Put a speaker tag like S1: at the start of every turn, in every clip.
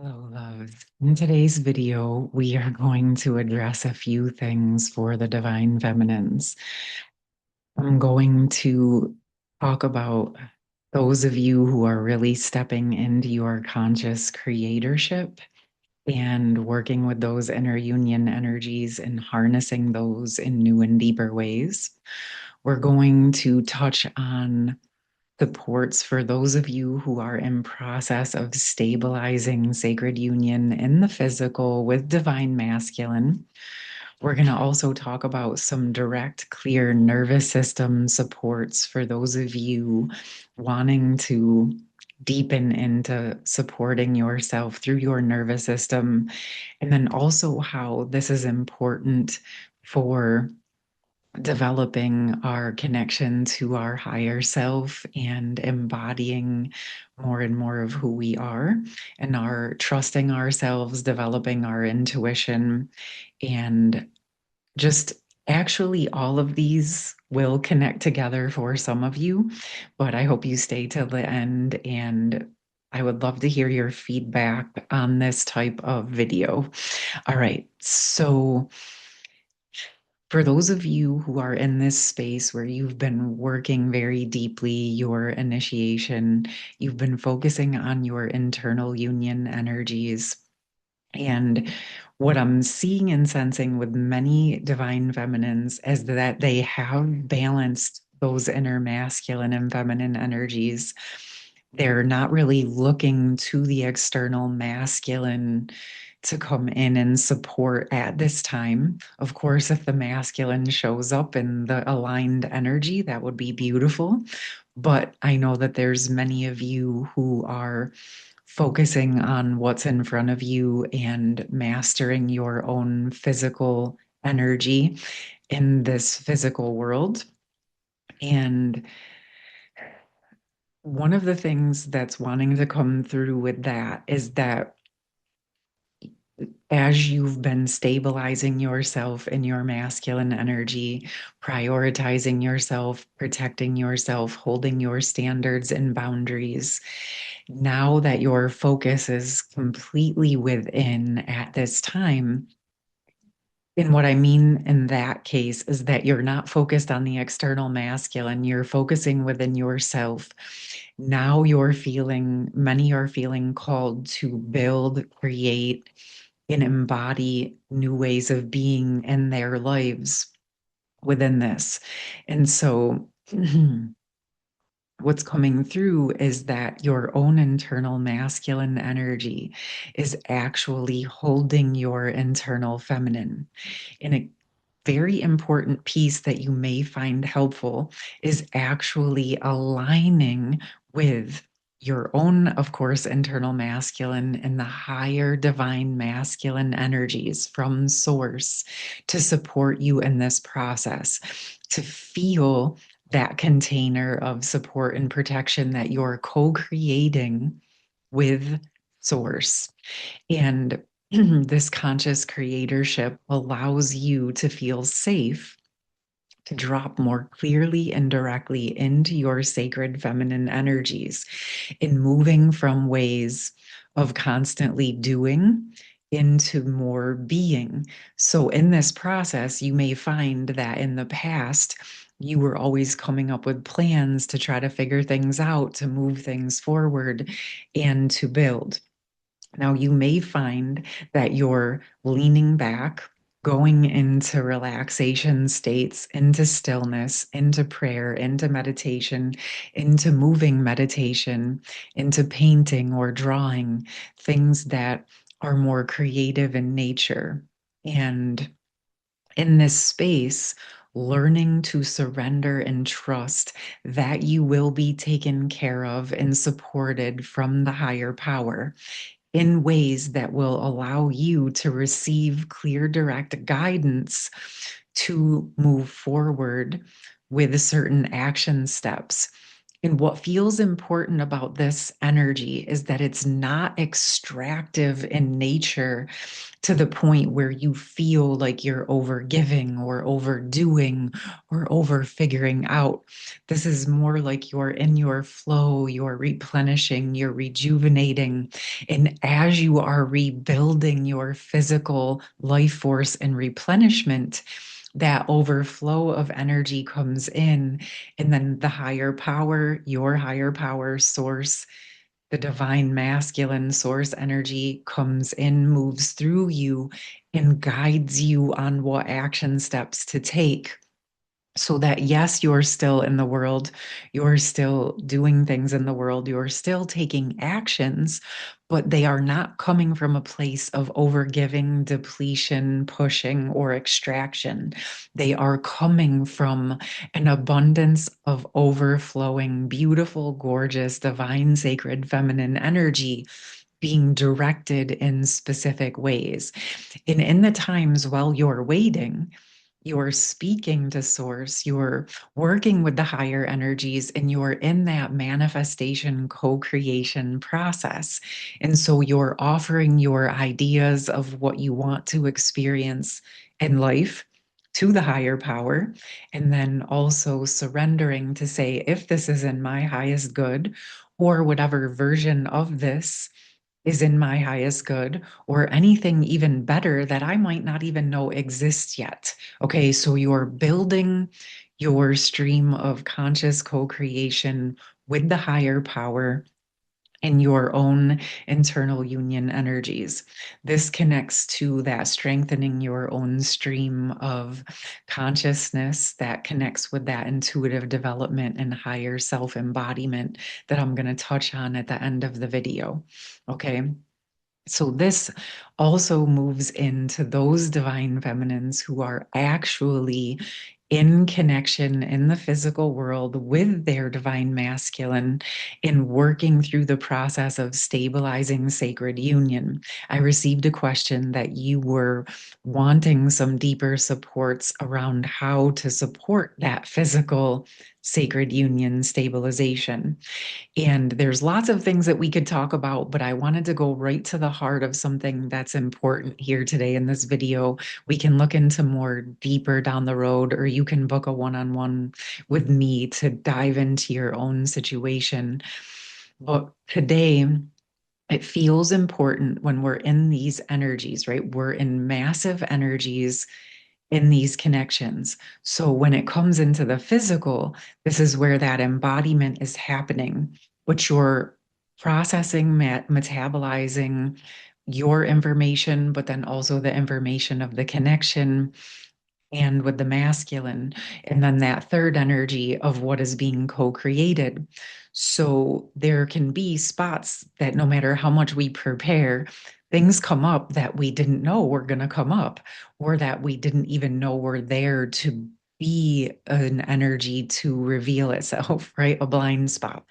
S1: Hello, loves. In today's video, we are going to address a few things for the divine feminines. I'm going to talk about those of you who are really stepping into your conscious creatorship and working with those inner union energies and harnessing those in new and deeper ways. We're going to touch on supports for those of you who are in process of stabilizing sacred union in the physical with divine masculine. We're going to also talk about some direct, clear nervous system supports for those of you wanting to deepen into supporting yourself through your nervous system. And then also how this is important for developing our connection to our higher self and embodying more and more of who we are and our trusting ourselves, developing our intuition, and just actually all of these will connect together for some of you, but I hope you stay till the end, and I would love to hear your feedback on this type of video. All right, so for those of you who are in this space where you've been working very deeply your initiation, you've been focusing on your internal union energies. And what I'm seeing and sensing with many divine feminines is that they have balanced those inner masculine and feminine energies. They're not really looking to the external masculine to come in and support at this time. Of course, if the masculine shows up in the aligned energy, that would be beautiful. But I know that there's many of you who are focusing on what's in front of you and mastering your own physical energy in this physical world. And one of the things that's wanting to come through with that is that as you've been stabilizing yourself in your masculine energy, prioritizing yourself, protecting yourself, holding your standards and boundaries, now that your focus is completely within at this time, and what I mean in that case is that you're not focused on the external masculine, you're focusing within yourself. Now many are feeling called to build, create, and embody new ways of being in their lives within this. And so, what's coming through is that your own internal masculine energy is actually holding your internal feminine. And a very important piece that you may find helpful is actually aligning with your own, of course, internal masculine and the higher divine masculine energies from source to support you in this process, to feel that container of support and protection that you're co-creating with source. And this conscious creatorship allows you to feel safe to drop more clearly and directly into your sacred feminine energies in moving from ways of constantly doing into more being. So, in this process, you may find that in the past, you were always coming up with plans to try to figure things out, to move things forward, and to build. Now, you may find that you're leaning back, going into relaxation states, into stillness, into prayer, into meditation, into moving meditation, into painting or drawing, things that are more creative in nature. And in this space, learning to surrender and trust that you will be taken care of and supported from the higher power in ways that will allow you to receive clear, direct guidance to move forward with certain action steps And what feels important about this energy is that it's not extractive in nature to the point where you feel like you're overgiving or overdoing or over figuring out. This is more like you're in your flow, you're replenishing, you're rejuvenating. And as you are rebuilding your physical life force and replenishment, that overflow of energy comes in, and then the higher power, your higher power source, the divine masculine source energy comes in, moves through you, and guides you on what action steps to take, so that yes, you're still in the world, you're still doing things in the world, you're still taking actions, but they are not coming from a place of overgiving, depletion, pushing, or extraction. They are coming from an abundance of overflowing, beautiful, gorgeous, divine, sacred, feminine energy being directed in specific ways. And in the times while you're waiting, you're speaking to source, you're working with the higher energies, and you're in that manifestation co-creation process. And so you're offering your ideas of what you want to experience in life to the higher power, and then also surrendering to say, if this is in my highest good, or whatever version of this is in my highest good, or anything even better that I might not even know exists yet. Okay, so you're building your stream of conscious co creation with the higher power in your own internal union energies. This connects to that strengthening your own stream of consciousness that connects with that intuitive development and higher self embodiment that I'm going to touch on at the end of the video. Okay. So this also moves into those divine feminines who are actually in connection in the physical world with their divine masculine, in working through the process of stabilizing sacred union. I received a question that you were wanting some deeper supports around how to support that physical sacred union stabilization. And there's lots of things that we could talk about, but I wanted to go right to the heart of something that's important here today in this video. We can look into more deeper down the road, or you can book a one-on-one with me to dive into your own situation. But today, it feels important when we're in these energies, right? We're in massive energies in these connections. So when it comes into the physical, this is where that embodiment is happening, but you're processing, metabolizing your information, but then also the information of the connection and with the masculine, and then that third energy of what is being co-created. So there can be spots that no matter how much we prepare, things come up that we didn't know were going to come up, or that we didn't even know were there to be an energy to reveal itself, right? A blind spot.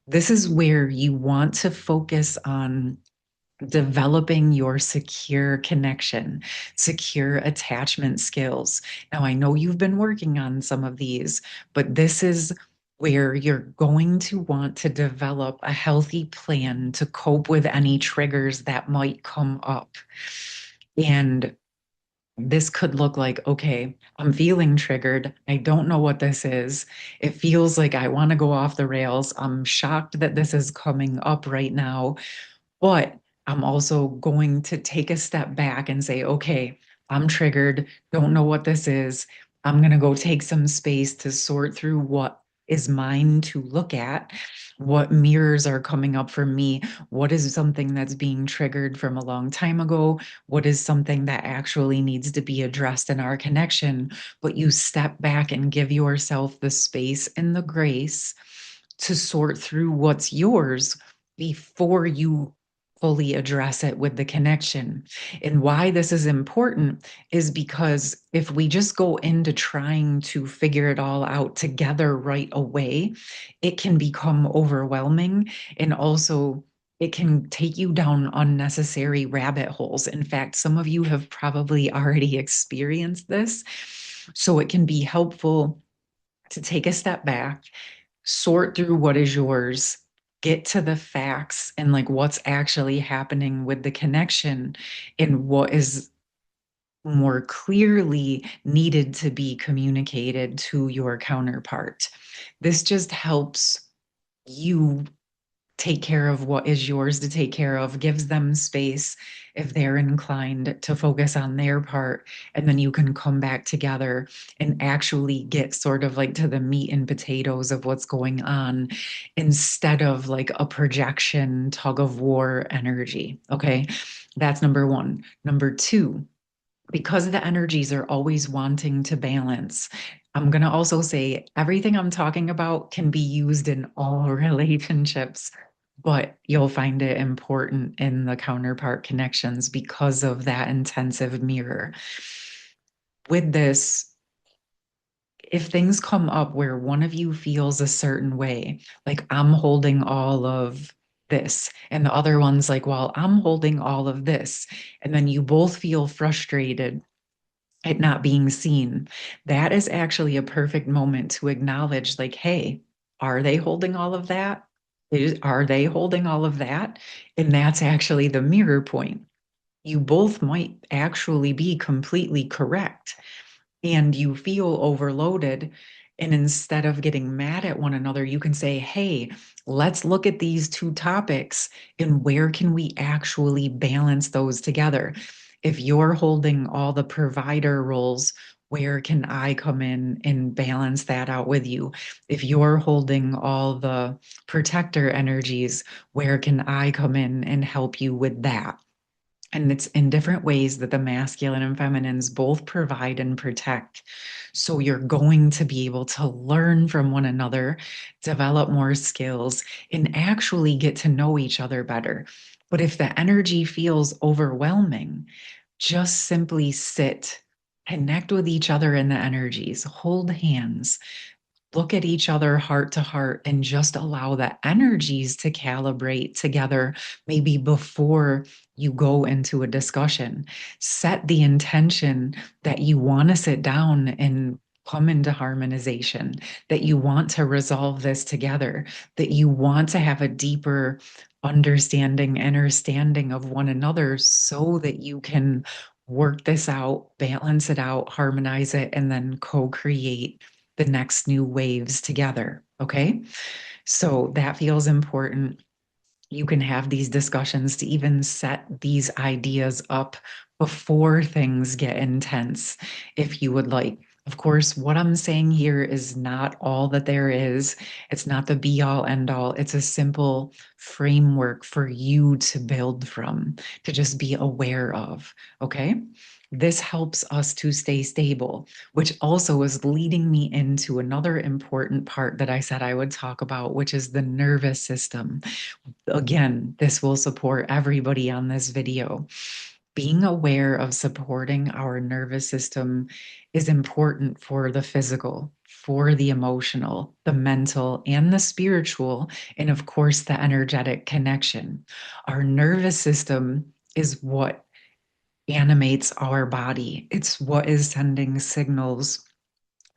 S1: This is where you want to focus on developing your secure connection, secure attachment skills. Now, I know you've been working on some of these, but this is where you're going to want to develop a healthy plan to cope with any triggers that might come up. And this could look like, okay, I'm feeling triggered. I don't know what this is. It feels like I want to go off the rails. I'm shocked that this is coming up right now. But I'm also going to take a step back and say, okay, I'm triggered, don't know what this is. I'm going to go take some space to sort through what is mine to look at, what mirrors are coming up for me, what is something that's being triggered from a long time ago, what is something that actually needs to be addressed in our connection. But you step back and give yourself the space and the grace to sort through what's yours before you fully address it with the connection. And why this is important is because if we just go into trying to figure it all out together right away, it can become overwhelming, and also it can take you down unnecessary rabbit holes. In fact, some of you have probably already experienced this. So it can be helpful to take a step back, sort through what is yours, get to the facts and like what's actually happening with the connection and what is more clearly needed to be communicated to your counterpart. This just helps you take care of what is yours to take care of, gives them space if they're inclined to focus on their part. And then you can come back together and actually get sort of like to the meat and potatoes of what's going on instead of like a projection, tug of war energy. Okay. That's number one. Number two, because the energies are always wanting to balance. I'm going to also say everything I'm talking about can be used in all relationships, but you'll find it important in the counterpart connections because of that intensive mirror. With this, if things come up where one of you feels a certain way, like I'm holding all of this, and the other one's like, well, I'm holding all of this, and then you both feel frustrated it not being seen, that is actually a perfect moment to acknowledge, like, hey, are they holding all of that? Are they holding all of that? And that's actually the mirror point. You both might actually be completely correct and you feel overloaded. And instead of getting mad at one another, you can say, hey, let's look at these two topics and where can we actually balance those together? If you're holding all the provider roles, where can I come in and balance that out with you? If you're holding all the protector energies, where can I come in and help you with that? And it's in different ways that the masculine and feminines both provide and protect. So you're going to be able to learn from one another, develop more skills, and actually get to know each other better. But if the energy feels overwhelming, just simply sit, connect with each other in the energies, hold hands, look at each other heart to heart and just allow the energies to calibrate together, maybe before you go into a discussion. Set the intention that you want to sit down and come into harmonization, that you want to resolve this together, that you want to have a deeper understanding, understanding of one another so that you can work this out, balance it out, harmonize it, and then co create the next new waves together. Okay. So that feels important. You can have these discussions to even set these ideas up before things get intense, if you would like. Of course, what I'm saying here is not all that there is. It's not the be all end all. It's a simple framework for you to build from, to just be aware of. Okay. This helps us to stay stable, which also is leading me into another important part that I said I would talk about, which is the nervous system. Again, this will support everybody on this video. Being aware of supporting our nervous system is important for the physical, for the emotional, the mental, and the spiritual, and of course, the energetic connection. Our nervous system is what animates our body, it's what is sending signals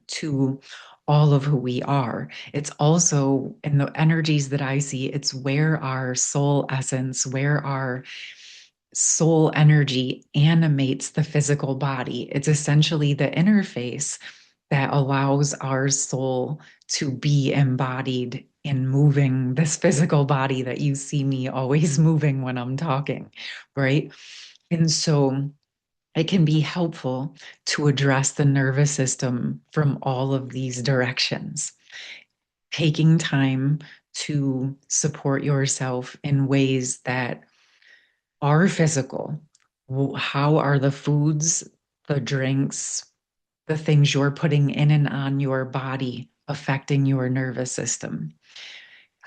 S1: to all of who we are. It's also in the energies that I see, it's where our soul essence, where our soul energy animates the physical body. It's essentially the interface that allows our soul to be embodied in moving this physical body that you see me always moving when I'm talking, right? And so it can be helpful to address the nervous system from all of these directions. Taking time to support yourself in ways that are physical. How are the foods, the drinks, the things you're putting in and on your body affecting your nervous system?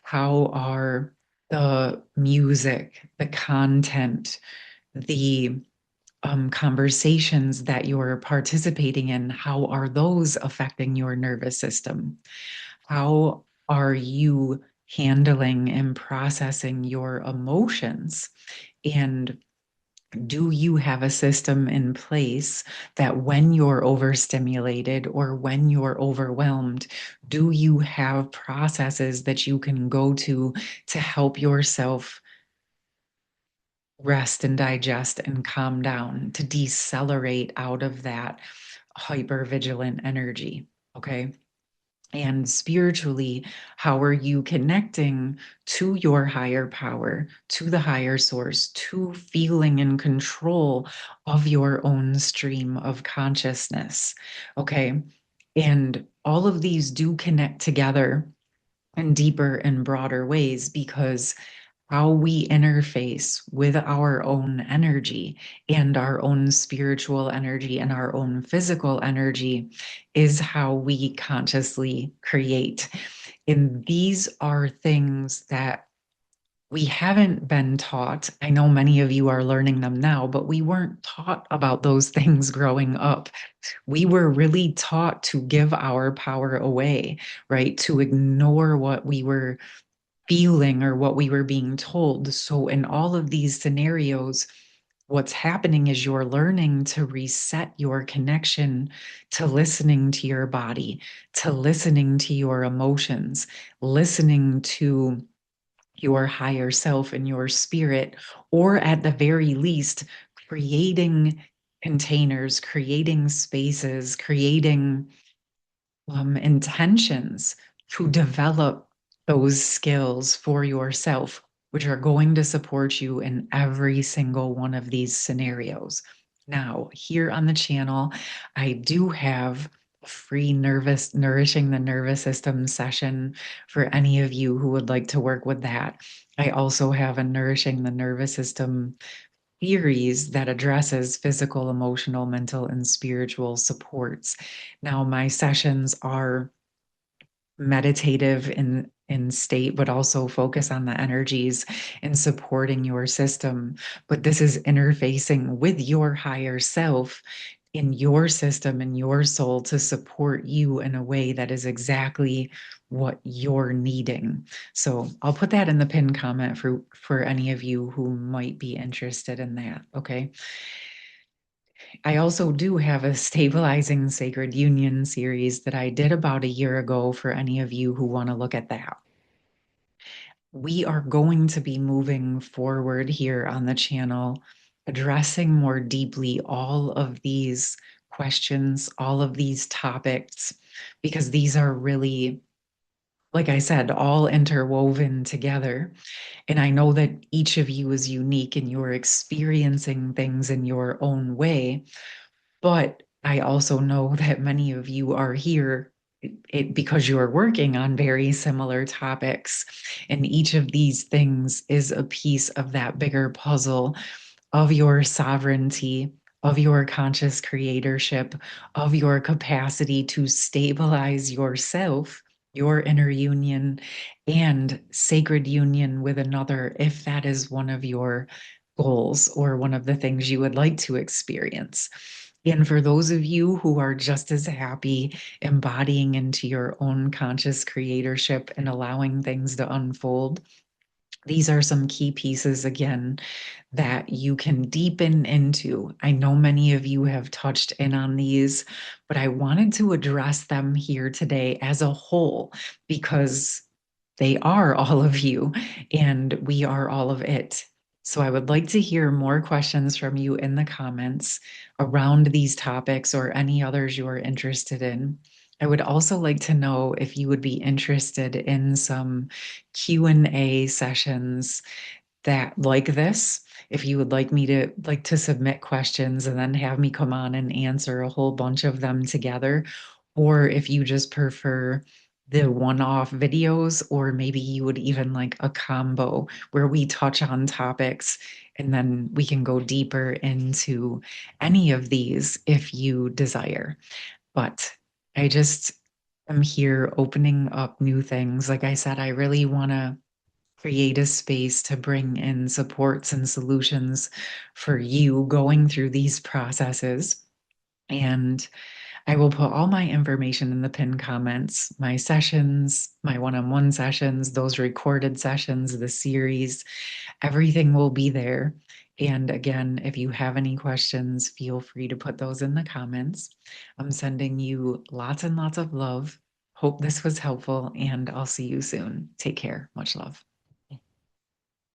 S1: How are the music, the content, the conversations that you're participating in, how are those affecting your nervous system? How are you handling and processing your emotions? And Do you have a system in place that when you're overstimulated or when you're overwhelmed, do you have processes that you can go to help yourself rest and digest and calm down, to decelerate out of that hypervigilant energy? Okay. And spiritually, how are you connecting to your higher power, to the higher source, to feeling in control of your own stream of consciousness? Okay. And all of these do connect together in deeper and broader ways because how we interface with our own energy and our own spiritual energy and our own physical energy is how we consciously create. And these are things that we haven't been taught. I know many of you are learning them now, but we weren't taught about those things growing up. We were really taught to give our power away, right? To ignore what we were feeling or what we were being told. So, in all of these scenarios, what's happening is you're learning to reset your connection to listening to your body, to listening to your emotions, listening to your higher self and your spirit, or at the very least, creating containers, creating spaces, creating intentions to develop those skills for yourself, which are going to support you in every single one of these scenarios. Now, here on the channel, I do have a free nervous nourishing the nervous system session for any of you who would like to work with that. I also have a nourishing the nervous system theories that addresses physical, emotional, mental, and spiritual supports. Now, my sessions are meditative in state, but also focus on the energies and supporting your system. But this is interfacing with your higher self in your system and your soul to support you in a way that is exactly what you're needing. So I'll put that in the pinned comment for any of you who might be interested in that. Okay. I also do have a stabilizing sacred union series that I did about a year ago for any of you who want to look at that. We are going to be moving forward here on the channel, addressing more deeply all of these questions, all of these topics, because these are really, like I said, all interwoven together. And I know that each of you is unique and you're experiencing things in your own way. But I also know that many of you are here because you are working on very similar topics. And each of these things is a piece of that bigger puzzle of your sovereignty, of your conscious creatorship, of your capacity to stabilize yourself, your inner union, and sacred union with another, if that is one of your goals or one of the things you would like to experience. And for those of you who are just as happy embodying into your own conscious creatorship and allowing things to unfold, these are some key pieces again that you can deepen into. I know many of you have touched in on these, but I wanted to address them here today as a whole because they are all of you and we are all of it. So I would like to hear more questions from you in the comments around these topics or any others you are interested in. I would also like to know if you would be interested in some Q&A sessions that like this, if you would like me to submit questions and then have me come on and answer a whole bunch of them together, or if you just prefer the one-off videos, or maybe you would even like a combo where we touch on topics and then we can go deeper into any of these if you desire. But I just am here opening up new things. Like I said, I really want to create a space to bring in supports and solutions for you going through these processes. And I will put all my information in the pinned comments, my sessions, my one-on-one sessions, those recorded sessions, the series, everything will be there. And again, if you have any questions, feel free to put those in the comments. I'm sending you lots and lots of love. Hope this was helpful, and I'll see you soon. Take care. Much love.